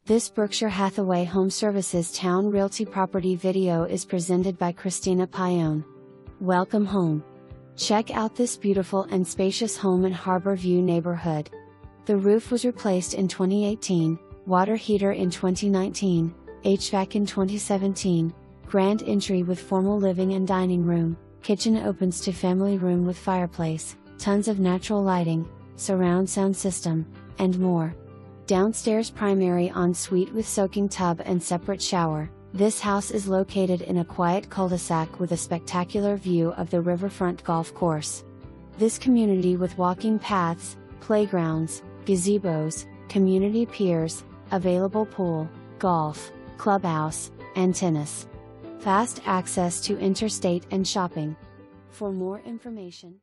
This Berkshire Hathaway HomeServices Towne Realty property video is presented by Christina Pione. Welcome home. Check out this beautiful and spacious home in Harbour View neighborhood. The roof was replaced in 2018, water heater in 2019, HVAC in 2017, grand entry with formal living and dining room, kitchen opens to family room with fireplace, tons of natural lighting, surround sound system, and more. Downstairs primary ensuite with soaking tub and separate shower. This house is located in a quiet cul-de-sac with a spectacular view of the Riverfront golf course. This community with walking paths, playgrounds, gazebos, community piers, available pool, golf, clubhouse, and tennis. Fast access to interstate and shopping. For more information,